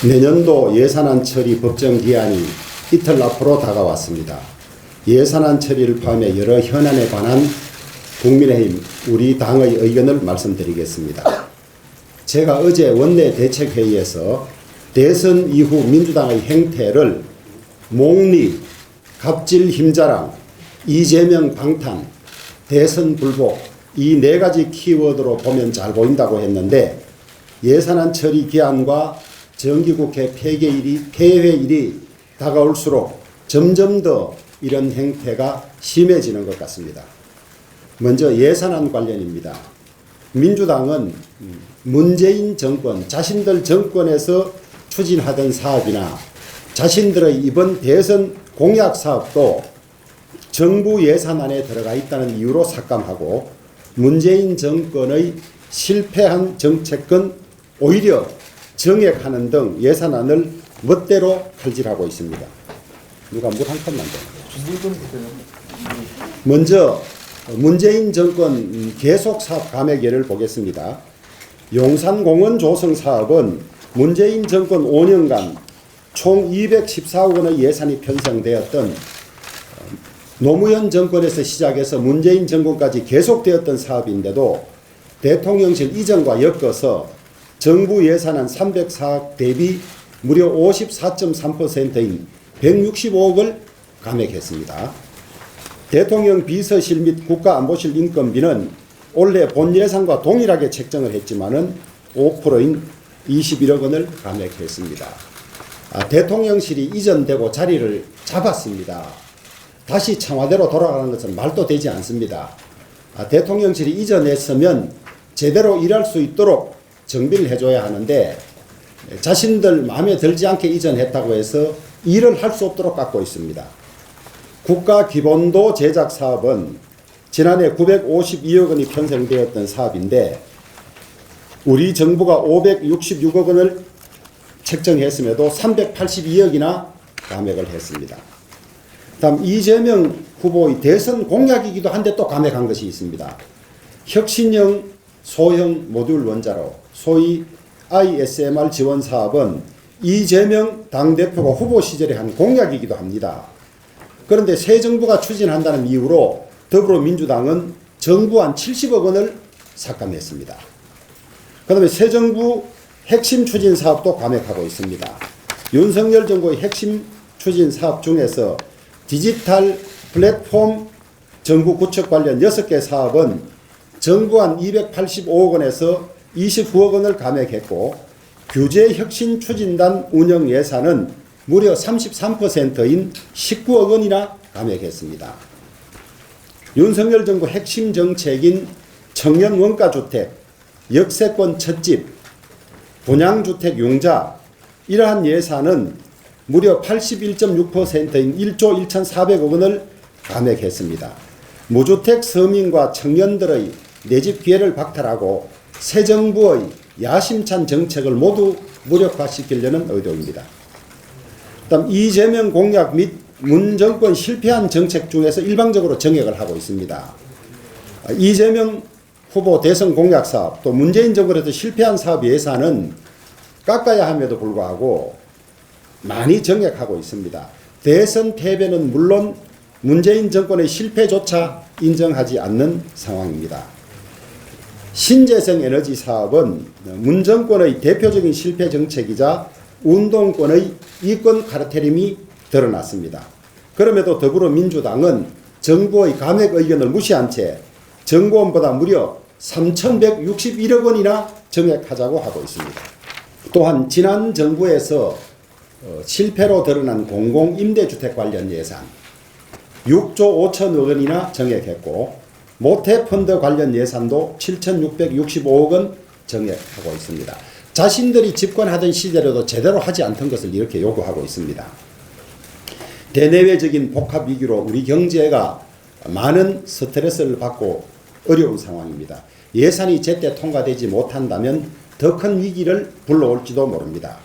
내년도 예산안 처리 법정 기한이 이틀 앞으로 다가왔습니다. 예산안 처리를 포함해 여러 현안에 관한 국민의힘 우리 당의 의견을 말씀드리겠습니다. 제가 어제 원내 대책회의에서 대선 이후 민주당의 행태를 몽리, 갑질 힘자랑, 이재명 방탄, 대선 불복 이 네 가지 키워드로 보면 잘 보인다고 했는데 예산안 처리 기한과 정기국회 폐회일이 다가올수록 점점 더 이런 행태가 심해지는 것 같습니다. 먼저 예산안 관련입니다. 민주당은 문재인 정권, 자신들 정권에서 추진하던 사업이나 자신들의 이번 대선 공약 사업도 정부 예산안에 들어가 있다는 이유로 삭감하고 문재인 정권의 실패한 정책은 오히려 정액하는 등 예산안을 멋대로 칼질하고 있습니다. 누가 물 한 컵만 더. 먼저 문재인 정권 계속 사업 감액 예를 보겠습니다. 용산공원 조성 사업은 문재인 정권 5년간 총 214억 원의 예산이 편성되었던 노무현 정권에서 시작해서 문재인 정권까지 계속되었던 사업인데도 대통령실 이전과 엮어서 정부 예산안 304억 대비 무려 54.3%인 165억을 감액했습니다. 대통령 비서실 및 국가안보실 인건비는 올해 본 예산과 동일하게 책정을 했지만은 5%인 21억 원을 감액했습니다. 대통령실이 이전되고 자리를 잡았습니다. 다시 청와대로 돌아가는 것은 말도 되지 않습니다. 대통령실이 이전했으면 제대로 일할 수 있도록 정비를 해줘야 하는데 자신들 마음에 들지 않게 이전했다고 해서 일을 할 수 없도록 깎고 있습니다. 국가기본도 제작 사업은 지난해 952억 원이 편성되었던 사업인데 우리 정부가 566억 원을 책정했음에도 382억이나 감액을 했습니다. 다음 이재명 후보의 대선 공약이기도 한데 또 감액한 것이 있습니다. 혁신형 소형 모듈 원자로 소위 ISMR 지원 사업은 이재명 당대표가 후보 시절에 한 공약이기도 합니다. 그런데 새 정부가 추진한다는 이유로 더불어민주당은 정부안 70억 원을 삭감했습니다. 그 다음에 새 정부 핵심 추진 사업도 감액하고 있습니다. 윤석열 정부의 핵심 추진 사업 중에서 디지털 플랫폼 정부 구축 관련 6개 사업은 정부안 285억 원에서 29억 원을 감액했고 규제혁신추진단 운영 예산은 무려 33%인 19억 원이나 감액했습니다. 윤석열 정부 핵심 정책인 청년 원가주택, 역세권 첫집, 분양주택 융자 이러한 예산은 무려 81.6%인 1조 1,400억 원을 감액했습니다. 무주택 서민과 청년들의 내집 기회를 박탈하고 새 정부의 야심찬 정책을 모두 무력화시키려는 의도입니다. 다음 이재명 공약 및 문 정권 실패한 정책 중에서 일방적으로 정액을 하고 있습니다. 이재명 후보 대선 공약 사업 또 문재인 정권에서 실패한 사업 예산은 깎아야 함에도 불구하고 많이 정액하고 있습니다. 대선 패배는 물론 문재인 정권의 실패조차 인정하지 않는 상황입니다. 신재생 에너지 사업은 문 정권의 대표적인 실패 정책이자 운동권의 이권 카르텔임이 드러났습니다. 그럼에도 더불어민주당은 정부의 감액 의견을 무시한 채 정부안보다 무려 3,161억 원이나 정액하자고 하고 있습니다. 또한 지난 정부에서 실패로 드러난 공공임대주택 관련 예산 6조 5천억 원이나 정액했고 모태펀드 관련 예산도 7,665억 원 정액하고 있습니다. 자신들이 집권하던 시절에도 제대로 하지 않던 것을 이렇게 요구하고 있습니다. 대내외적인 복합위기로 우리 경제가 많은 스트레스를 받고 어려운 상황입니다. 예산이 제때 통과되지 못한다면 더 큰 위기를 불러올지도 모릅니다.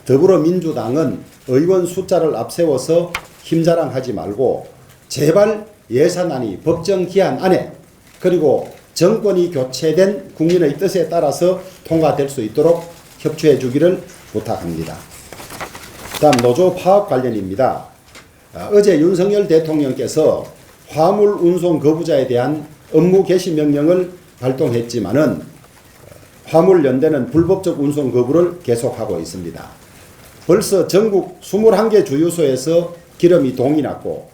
더불어민주당은 의원 숫자를 앞세워서 힘자랑하지 말고 제발 예산안이 법정 기한 안에 그리고 정권이 교체된 국민의 뜻에 따라서 통과될 수 있도록 협조해 주기를 부탁합니다. 다음 노조 파업 관련입니다. 어제 윤석열 대통령께서 화물 운송 거부자에 대한 업무 개시 명령을 발동했지만은 화물연대는 불법적 운송 거부를 계속하고 있습니다. 벌써 전국 21개 주유소에서 기름이 동이 났고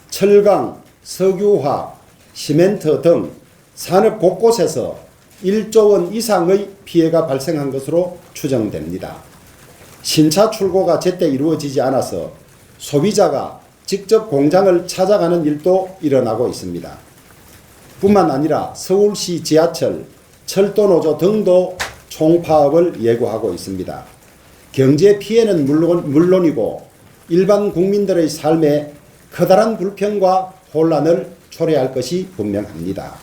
철강, 석유화학, 시멘트 등 산업 곳곳에서 1조 원 이상의 피해가 발생한 것으로 추정됩니다. 신차 출고가 제때 이루어지지 않아서 소비자가 직접 공장을 찾아가는 일도 일어나고 있습니다. 뿐만 아니라 서울시 지하철, 철도노조 등도 총파업을 예고하고 있습니다. 경제 피해는 물론이고 일반 국민들의 삶에 커다란 불평과 혼란을 초래할 것이 분명합니다.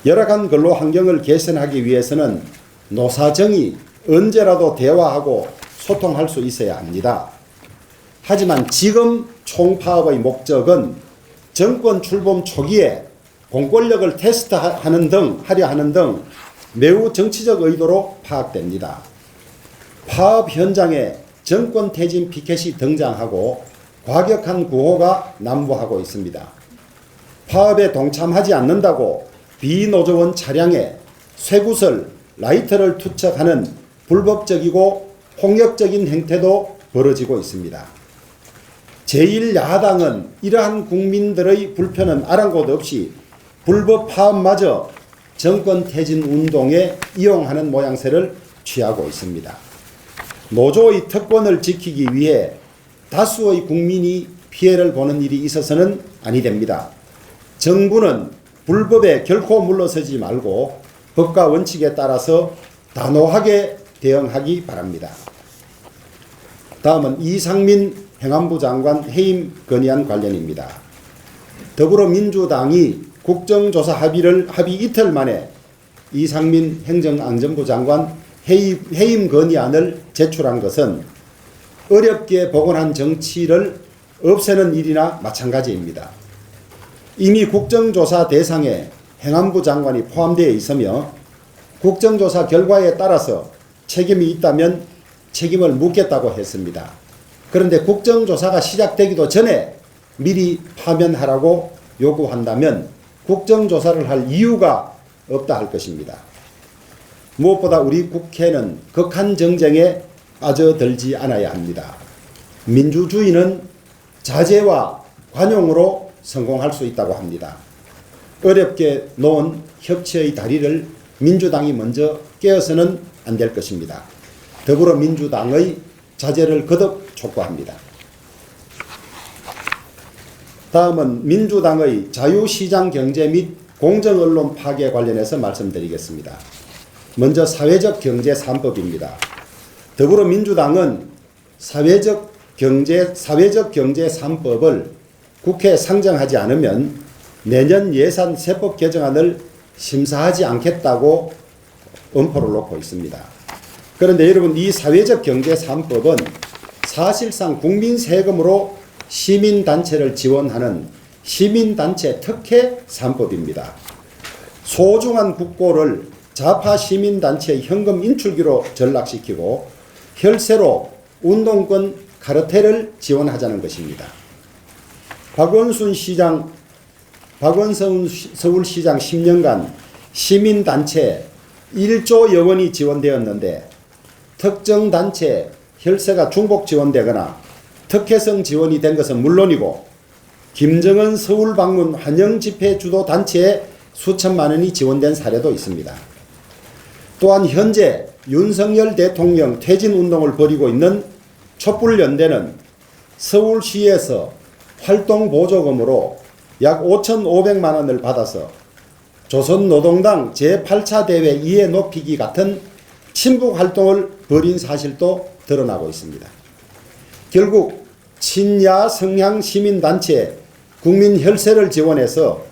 열악한 근로 환경을 개선하기 위해서는 노사정이 언제라도 대화하고 소통할 수 있어야 합니다. 하지만 지금 총파업의 목적은 정권 출범 초기에 공권력을 하려 하는 등 매우 정치적 의도로 파악됩니다. 파업 현장에 정권 퇴진 피켓이 등장하고 과격한 구호가 난무하고 있습니다. 파업에 동참하지 않는다고 비노조원 차량에 쇠구슬, 라이터를 투척하는 불법적이고 폭력적인 행태도 벌어지고 있습니다. 제1야당은 이러한 국민들의 불편은 아랑곳 없이 불법 파업마저 정권 퇴진 운동에 이용하는 모양새를 취하고 있습니다. 노조의 특권을 지키기 위해 다수의 국민이 피해를 보는 일이 있어서는 아니 됩니다. 정부는 불법에 결코 물러서지 말고 법과 원칙에 따라서 단호하게 대응하기 바랍니다. 다음은 이상민 행안부 장관 해임 건의안 관련입니다. 더불어민주당이 국정조사 합의 이틀 만에 이상민 행정안전부 장관 해임 건의안을 제출한 것은 어렵게 복원한 정치를 없애는 일이나 마찬가지입니다. 이미 국정조사 대상에 행안부 장관이 포함되어 있으며 국정조사 결과에 따라서 책임이 있다면 책임을 묻겠다고 했습니다. 그런데 국정조사가 시작되기도 전에 미리 파면하라고 요구한다면 국정조사를 할 이유가 없다 할 것입니다. 무엇보다 우리 국회는 극한 정쟁에 빠져들지 않아야 합니다. 민주주의는 자제와 관용으로 성공할 수 있다고 합니다. 어렵게 놓은 협치의 다리를 민주당이 먼저 깨어서는 안 될 것입니다. 더불어민주당의 자제를 거듭 촉구합니다. 다음은 민주당의 자유시장 경제 및 공정언론 파괴 관련해서 말씀드리겠습니다. 먼저 사회적 경제 3법입니다. 더불어민주당은 사회적 경제 3법을 국회에 상정하지 않으면 내년 예산 세법 개정안을 심사하지 않겠다고 엄포를 놓고 있습니다. 그런데 여러분, 이 사회적 경제 3법은 사실상 국민 세금으로 시민단체를 지원하는 시민단체 특혜 3법입니다. 소중한 국고를 좌파 시민단체의 현금 인출기로 전락시키고 혈세로 운동권 카르텔을 지원하자는 것입니다. 박원순 서울시장 10년간 시민단체 1조 여원이 지원되었는데 특정 단체 혈세가 중복 지원되거나 특혜성 지원이 된 것은 물론이고 김정은 서울 방문 환영 집회 주도 단체에 수천만 원이 지원된 사례도 있습니다. 또한 현재 윤석열 대통령 퇴진 운동을 벌이고 있는 촛불연대는 서울시에서 활동 보조금으로 약 5,500만 원을 받아서 조선노동당 제8차 대회 이해 높이기 같은 친북 활동을 벌인 사실도 드러나고 있습니다. 결국 친야 성향 시민단체 국민 혈세를 지원해서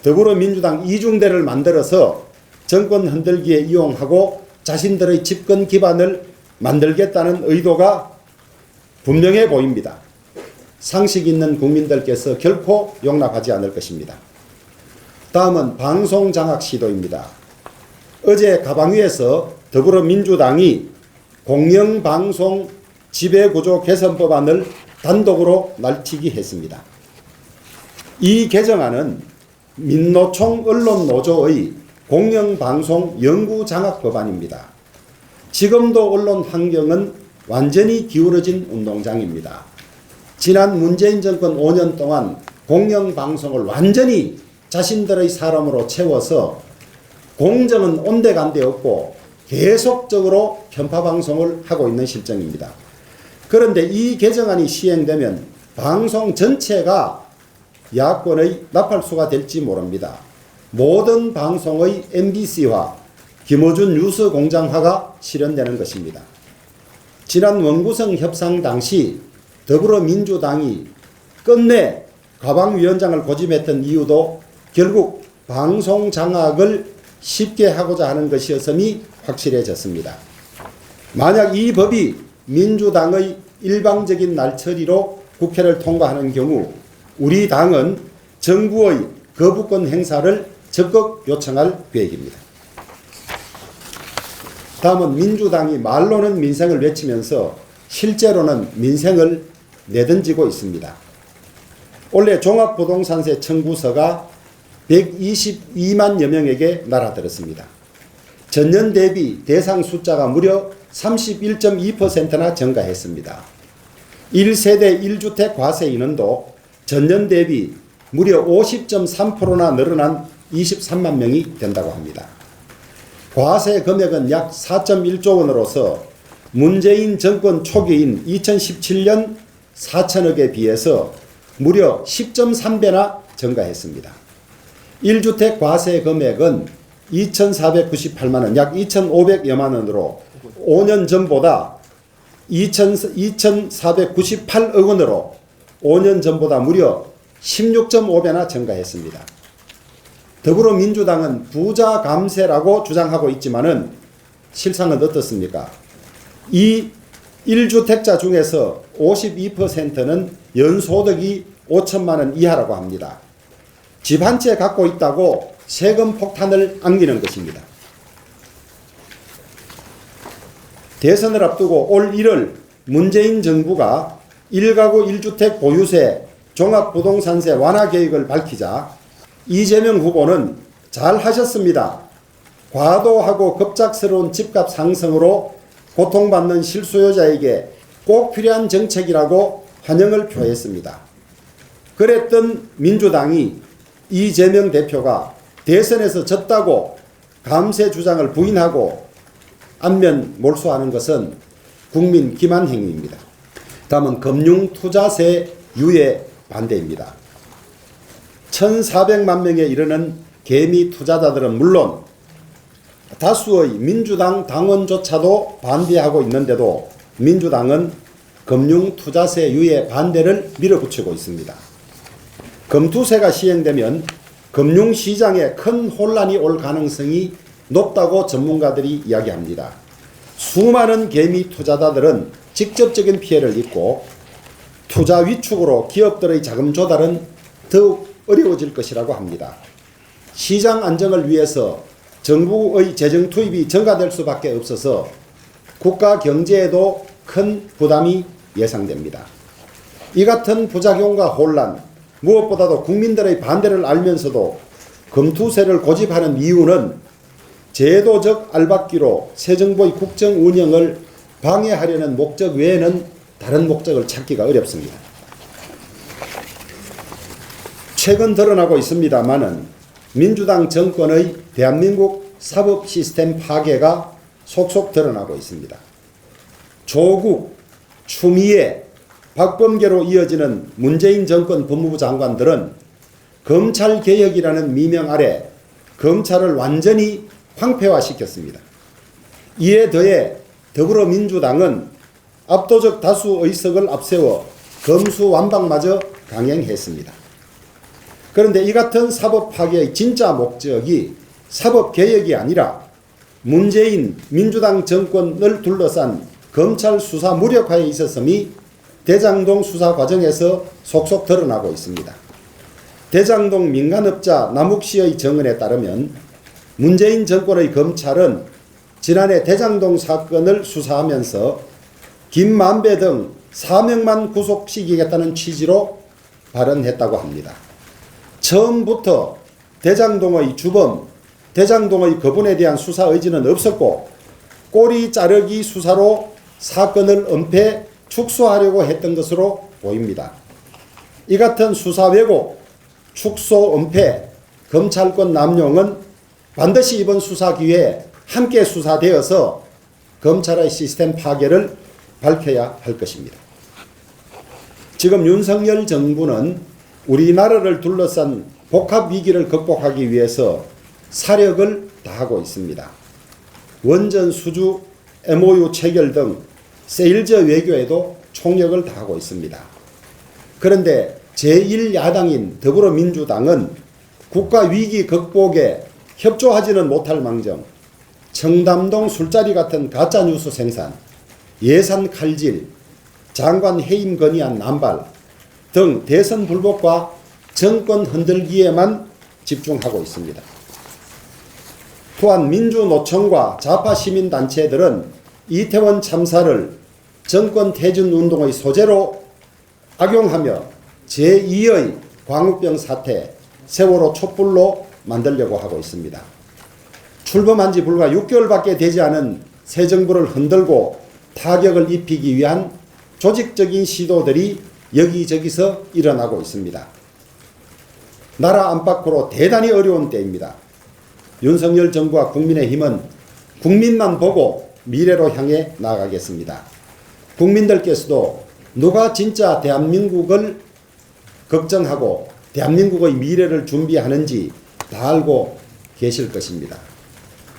더불어민주당 이중대를 만들어서 정권 흔들기에 이용하고 자신들의 집권 기반을 만들겠다는 의도가 분명해 보입니다. 상식 있는 국민들께서 결코 용납하지 않을 것입니다. 다음은 방송장악 시도입니다. 어제 가방위에서 더불어민주당이 공영방송 지배구조 개선법안을 단독으로 날치기 했습니다. 이 개정안은 민노총 언론노조의 공영방송 영구장악법안입니다. 지금도 언론 환경은 완전히 기울어진 운동장입니다. 지난 문재인 정권 5년 동안 공영방송을 완전히 자신들의 사람으로 채워서 공정은 온데간데 없고 계속적으로 편파방송을 하고 있는 실정입니다. 그런데 이 개정안이 시행되면 방송 전체가 야권의 나팔수가 될지 모릅니다. 모든 방송의 MBC화, 김어준 뉴스공장화가 실현되는 것입니다. 지난 원구성 협상 당시 더불어민주당이 끝내 가방위원장을 고집했던 이유도 결국 방송 장악을 쉽게 하고자 하는 것이었음이 확실해졌습니다. 만약 이 법이 민주당의 일방적인 날처리로 국회를 통과하는 경우 우리 당은 정부의 거부권 행사를 적극 요청할 계획입니다. 다음은 민주당이 말로는 민생을 외치면서 실제로는 민생을 내던지고 있습니다. 올해 종합부동산세 청구서가 122만여 명에게 날아들었습니다. 전년 대비 대상 숫자가 무려 31.2%나 증가했습니다. 1세대 1주택 과세 인원도 전년 대비 무려 50.3%나 늘어난 23만 명이 된다고 합니다. 과세 금액은 약 4.1조 원으로서 문재인 정권 초기인 2017년 4천억에 비해서 무려 10.3배나 증가했습니다. 1주택 과세 금액은 2,498만 원, 약 2,500여만 원으로 5년 전보다 2,498억 원으로 5년 전보다 무려 16.5배나 증가했습니다. 더불어민주당은 부자 감세라고 주장하고 있지만은 실상은 어떻습니까? 이 1주택자 중에서 52%는 연소득이 5천만 원 이하라고 합니다. 집 한 채 갖고 있다고 세금 폭탄을 안기는 것입니다. 대선을 앞두고 올 1월 문재인 정부가 1가구 1주택 보유세 종합부동산세 완화 계획을 밝히자 이재명 후보는 잘 하셨습니다. 과도하고 급작스러운 집값 상승으로 고통받는 실수요자에게 꼭 필요한 정책이라고 환영을 표했습니다. 그랬던 민주당이 이재명 대표가 대선에서 졌다고 감세 주장을 부인하고 안면 몰수하는 것은 국민 기만 행위입니다. 다음은 금융투자세 유예 반대입니다. 1,400만 명에 이르는 개미 투자자들은 물론 다수의 민주당 당원조차도 반대하고 있는데도 민주당은 금융투자세 유예 반대를 밀어붙이고 있습니다. 금투세가 시행되면 금융시장에 큰 혼란이 올 가능성이 높다고 전문가들이 이야기합니다. 수많은 개미 투자자들은 직접적인 피해를 입고 투자 위축으로 기업들의 자금 조달은 더욱 어려워질 것이라고 합니다. 시장 안정을 위해서 정부의 재정 투입이 증가될 수밖에 없어서 국가 경제에도 큰 부담이 예상됩니다. 이 같은 부작용과 혼란, 무엇보다도 국민들의 반대를 알면서도 금투세를 고집하는 이유는 제도적 알박기로 새 정부의 국정 운영을 방해하려는 목적 외에는 다른 목적을 찾기가 어렵습니다. 최근 드러나고 있습니다마는 민주당 정권의 대한민국 사법 시스템 파괴가 속속 드러나고 있습니다. 조국, 추미애, 박범계로 이어지는 문재인 정권 법무부 장관들은 검찰개혁이라는 미명 아래 검찰을 완전히 황폐화시켰습니다. 이에 더해 더불어민주당은 압도적 다수 의석을 앞세워 검수완박마저 강행했습니다. 그런데 이 같은 사법 파괴의 진짜 목적이 사법개혁이 아니라 문재인 민주당 정권을 둘러싼 검찰 수사 무력화에 있었음이 대장동 수사 과정에서 속속 드러나고 있습니다. 대장동 민간업자 남욱 씨의 증언에 따르면 문재인 정권의 검찰은 지난해 대장동 사건을 수사하면서 김만배 등 4명만 구속시키겠다는 취지로 발언했다고 합니다. 처음부터 대장동의 주범, 대장동의 거분에 대한 수사 의지는 없었고 꼬리 자르기 수사로 사건을 은폐, 축소하려고 했던 것으로 보입니다. 이 같은 수사 왜곡, 축소, 은폐, 검찰권 남용은 반드시 이번 수사 기회에 함께 수사되어서 검찰의 시스템 파괴를 밝혀야 할 것입니다. 지금 윤석열 정부는 우리나라를 둘러싼 복합 위기를 극복하기 위해서 사력을 다하고 있습니다. 원전 수주, MOU 체결 등 세일즈 외교에도 총력을 다하고 있습니다. 그런데 제1야당인 더불어민주당은 국가 위기 극복에 협조하지는 못할 망정 청담동 술자리 같은 가짜뉴스 생산, 예산 칼질, 장관 해임 건의안 남발 등 대선 불복과 정권 흔들기에만 집중하고 있습니다. 또한 민주노총과 좌파 시민단체들은 이태원 참사를 정권 퇴진 운동의 소재로 악용하며 제2의 광우병 사태, 세월호 촛불로 만들려고 하고 있습니다. 출범한 지 불과 6개월밖에 되지 않은 새 정부를 흔들고 타격을 입히기 위한 조직적인 시도들이 여기저기서 일어나고 있습니다. 나라 안팎으로 대단히 어려운 때입니다. 윤석열 정부와 국민의힘은 국민만 보고 미래로 향해 나아가겠습니다. 국민들께서도 누가 진짜 대한민국을 걱정하고 대한민국의 미래를 준비하는지 다 알고 계실 것입니다.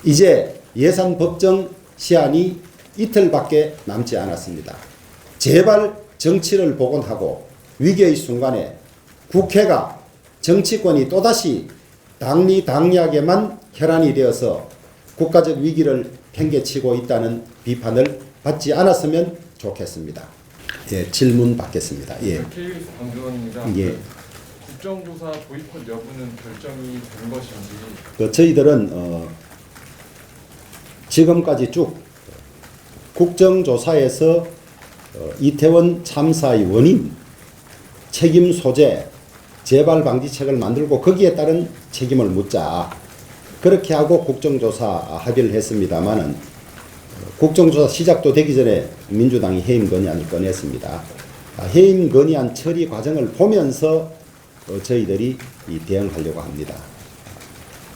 이제 예산 법정 시한이 이틀밖에 남지 않았습니다. 제발 정치를 복원하고 위기의 순간에 국회가 정치권이 또다시 당리당략에만 혈안이 되어서 국가적 위기를 팽개치고 있다는 비판을 받지 않았으면 좋겠습니다. 예, 질문 받겠습니다. 예. KBS 강교원입니다. 예. 국정조사 보이콧 여부는 결정이 된 것인지. 저희들은 지금까지 쭉 국정조사에서 이태원 참사의 원인, 책임 소재, 재발 방지책을 만들고 거기에 따른 책임을 묻자. 그렇게 하고 국정조사 합의를 했습니다마는 국정조사 시작도 되기 전에 민주당이 해임 건의안을 꺼냈습니다. 해임 건의안 처리 과정을 보면서 저희들이 대응하려고 합니다.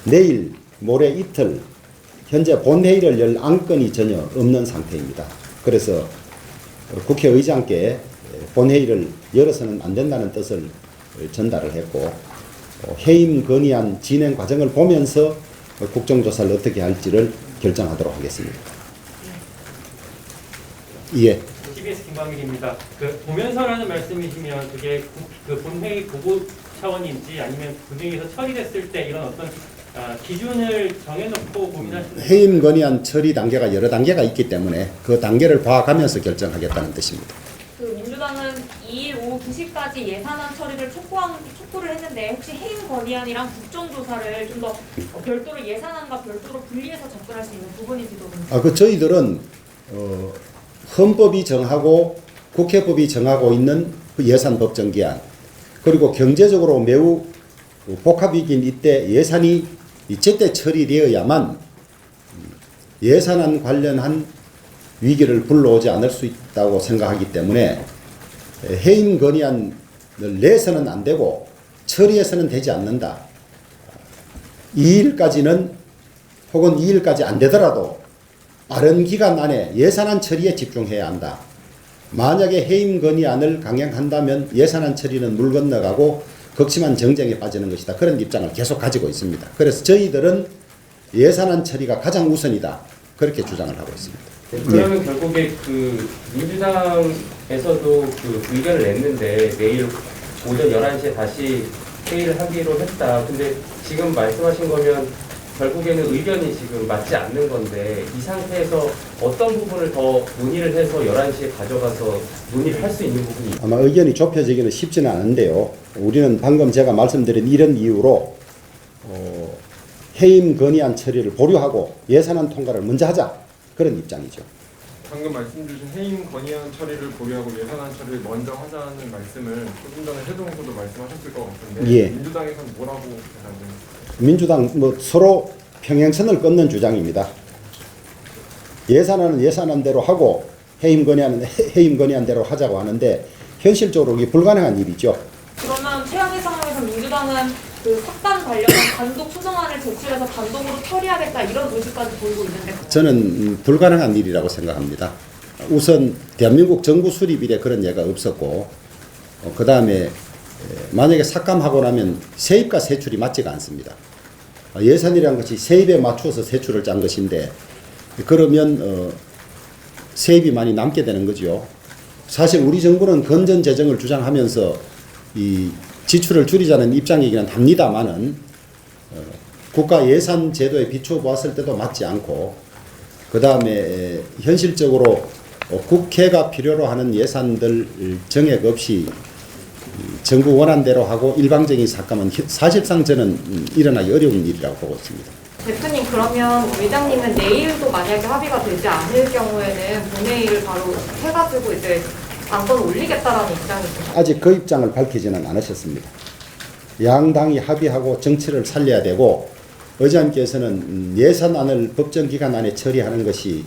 내일, 모레 이틀 현재 본회의를 열 안건이 전혀 없는 상태입니다. 그래서 국회의장께 본회의를 열어서는 안 된다는 뜻을 전달을 했고 해임 건의안 진행 과정을 보면서 국정조사를 어떻게 할지를 결정하도록 하겠습니다. 예. TBS 김광일입니다. 보면서라는 말씀이시면 그게 본회의 보고 차원인지 아니면 본회의에서 처리됐을 때 이런 어떤 기준을 정해놓고 고민하시는 해임 건의안 처리 단계가 여러 단계가 있기 때문에 그 단계를 봐가면서 결정하겠다는 뜻입니다. 민주당은 2일 오후 2시까지 예산안 처리를 촉구를 했는데 혹시 해임 건의안이랑 국정조사를 좀 더 별도로 예산안과 별도로 분리해서 접근할 수 있는 부분인지도 저희들은 헌법이 정하고 국회법이 정하고 있는 그 예산 법정기한 그리고 경제적으로 매우 복합위기인 이때 예산이 제때 처리되어야만 예산안 관련한 위기를 불러오지 않을 수 있다고 생각하기 때문에 해임 건의안을 내서는 안 되고 처리해서는 되지 않는다. 2일까지는 혹은 2일까지 안 되더라도 빠른 기간 안에 예산안 처리에 집중해야 한다. 만약에 해임 건의안을 강행한다면 예산안 처리는 물 건너가고 극심한 정쟁에 빠지는 것이다. 그런 입장을 계속 가지고 있습니다. 그래서 저희들은 예산안 처리가 가장 우선이다. 그렇게 주장을 하고 있습니다. 그러면 결국에 민주당에서도 의견을 냈는데 내일 오전 11시에 다시 회의를 하기로 했다. 근데 지금 말씀하신 거면 결국에는 의견이 지금 맞지 않는 건데 이 상태에서 어떤 부분을 더 논의를 해서 11시에 가져가서 논의를 할 수 있는 부분이 아마 의견이 좁혀지기는 쉽지는 않은데요. 우리는 방금 제가 말씀드린 이런 이유로 해임 건의안 처리를 보류하고 예산안 통과를 먼저 하자. 그런 입장이죠. 방금 말씀 주신 해임 건의안 처리를 고려하고 예산안 처리를 먼저 하자는 말씀을 조금 전에 해동서도 말씀하셨을 것 같은데 예. 민주당에서는 뭐라고 대답을 민주당 서로 평행선을 끊는 주장입니다. 예산안은 예산안대로 하고 해임 건의안은 해임 건의안대로 하자고 하는데 현실적으로 이게 불가능한 일이죠. 그러면 최악의 상황에서 민주당은 그 삭감 관련한 단독 소정안을 제출해서 단독으로 처리하겠다 이런 의지까지 보이고 있는데 저는 불가능한 일이라고 생각합니다. 우선 대한민국 정부 수립 이래 그런 예가 없었고 그 다음에 만약에 삭감하고 나면 세입과 세출이 맞지가 않습니다. 예산이라는 것이 세입에 맞추어서 세출을 짠 것인데 그러면 세입이 많이 남게 되는 거죠. 사실 우리 정부는 건전 재정을 주장하면서 이 지출을 줄이자는 입장이기는 합니다만은 국가 예산 제도에 비추어 보았을 때도 맞지 않고 그 다음에 현실적으로 국회가 필요로 하는 예산들 정액 없이 정부 원안대로 하고 일방적인 삭감은 사실상 저는 일어나기 어려운 일이라고 보고 있습니다. 대표님 그러면 의장님은 내일도 만약에 합의가 되지 않을 경우에는 본회의를 바로 해가지고 이제 안건을 올리겠다라는 입장이죠. 아직 그 입장을 밝히지는 않으셨습니다. 양당이 합의하고 정치를 살려야 되고 의장님께서는 예산안을 법정 기간 안에 처리하는 것이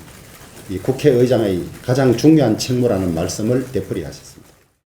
이 국회의장의 가장 중요한 책무라는 말씀을 되풀이하셨습니다.